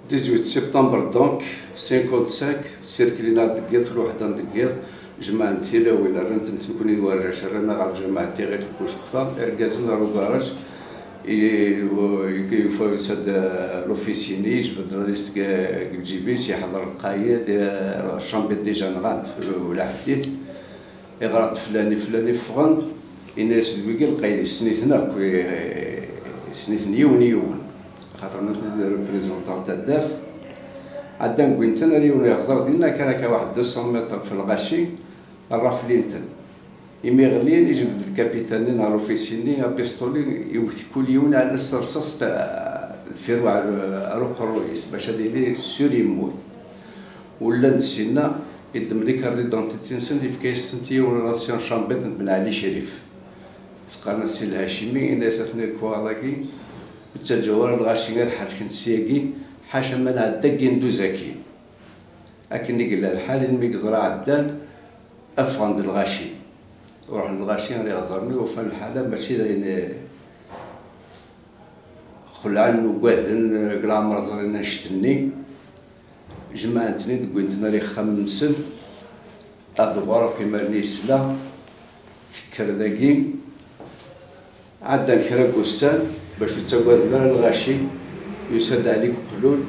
18 سبتمبر دونك 55 سيركلينا دقيق في الوحدة دقيق جماعة تيلاوين رانت نكوني وراش رانا غا جماعة تي غير الكوشقفة اركازنا روكاراج يكيفوا يسد لوفيسيني جبد ليست جيبيس يحضر القايد الشامبيت ديجا نغانت ولا حديث يغرط فلاني فغند الناس دويكي القايد السنيت هناك سنيت نيون خاطر نحن ريبريزونطون تاع الداف عدا نكوينتن ريون يهضر دينا كان هكا واحد 200 متر في الغاشي الرافلينتن يمي غليان يجبد الكابيتانين على لوفيسيني بيستولي يوث كل يوم على الرصاص تاع فيرو على روق الرئيس باش هادي سور يموت ولا نسينا يدم لي كارت دونتيتي نسنتي في كايس سنتي ولا لاسيون شامبيت بن علي شريف سقانا السي الهاشمي ناس ثني الكوالاكي بالتجاور الغاشي غير حرك نسياكي حاشا من عدا ندوزاكي لكن قال الحال المي قدر عدان افغان الغاشي وراح الغاشي اللي غزرني وفان الحاله ماشي داين خلعن وقاذن قلامر زرنا نشتني جماعتني دقوينتنا لي خمسن ادوار كيما نيسلا فكر داكي عدا الكرا كوسان باش تسوى لنا الغاشي يسد عليك قلول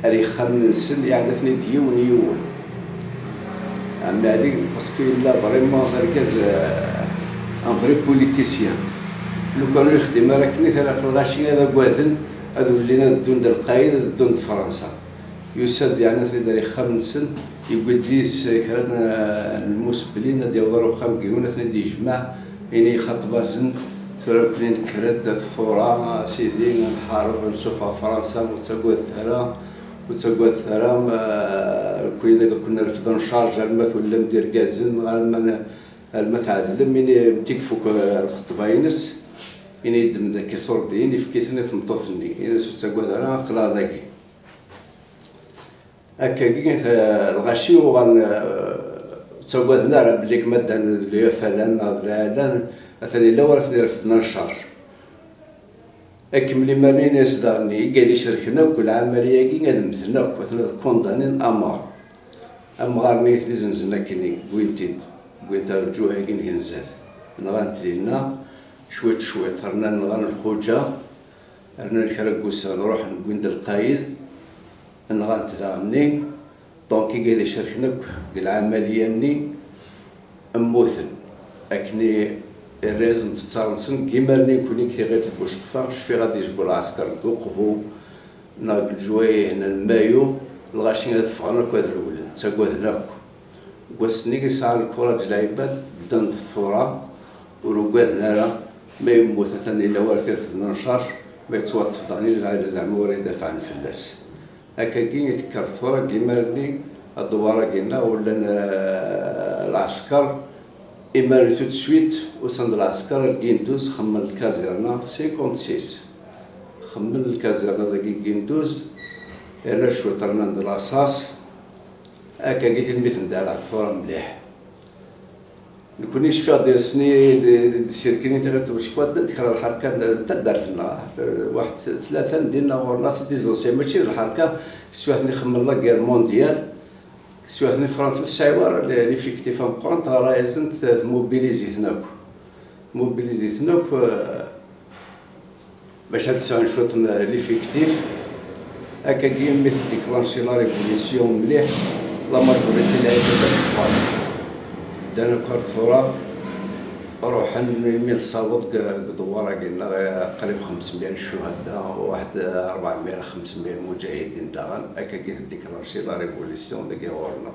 ري خمسن يعرفني ديون عمي عليك باسكو لا فريمون مركز ان فري بوليتيسيان لو كانو يخدم راكني ثلاث الغاشي هذا كواذن هذو ولينا الدون د القايد الدون د فرنسا يسد يعني داري خمسن يقول ليس كان المسبلين ديالو خام كيونا دي جماع يعني خطبازن ثلاثين كرد الثورة سيدي نحارب نشوفها فرنسا وتسقوا الثرى وتسقوا الثرى كنا رفضنا نشارج الماث ولا ندير كازن الماث عادل من تيكفوك الخطباينس يعني يدم ذاك يصور ديني في كيثني ثمطوثني يعني تسقوا الثرى قلا ذاكي هكا كي الغاشي وغن تسقوا النار بليك مادا اللي فلان العلان مثلا الا ورثني رفضنا الشارج اكملي مالين يصدرني قاعد يشاركنا وكل عمليه كي قاعد مثلنا مثلا كوندانين امغارني في زنزنا كني بوينتين بوينتا رجوع كي ننزل نغانتينا شويت رنا نغان الخوجه رنا الكراكوسا نروح نقول القايد نغانتلاني دونك قاعد يشاركنا العمليه ني اموثن اكني الرازم تتصالنسن كيما راني نكوني كي غير البوشقفه شفي غادي يجبو العسكر قبو ناق الجوايه هنا المايو الغاشي هاد فغنا كواد الولد تساقوا هناك وسني كيسعى الكره ديال العباد دان الثوره ورقاد هنا ما يموت ثاني الا والو كيرفدنا نشار ما يتوطف ضاني زعما ورا يدافع عن الفلاس هكا كي يتكر الثوره كيما راني الدواره كينا ولا العسكر إما tout de suite وصل العسكر كيندوز خمم الكازيرنا 56 خمم الكازيرنا داكي كيندوز انا شويه طرنا ند لاصاص هكا قلت المثل دار الثوره مليح نكونيش فيها ديال السنين دي سيركيني تاع شكون تذكر الحركه تا دارت لنا واحد ثلاثه نديرنا ورناس ديزونسيون ماشي الحركه سواء نخمم لا غير مونديال سواء فرنسا الشعوار اللي فيكتيف ان كونت راه يزنت موبيليزيتناك باش هاد الساعه نشوط لي فيكتيف هكا كي مثل ديكلانشي لا ريفوليسيون مليح لا ماجوريتي اللي عايشه دانا كار الثوره روحا من الصوت دواره قلنا قريب 500 شهداء وواحد 400 500 مجاهدين داغن هكا كي ديكلانشي لا ريفوليسيون ديك ورنا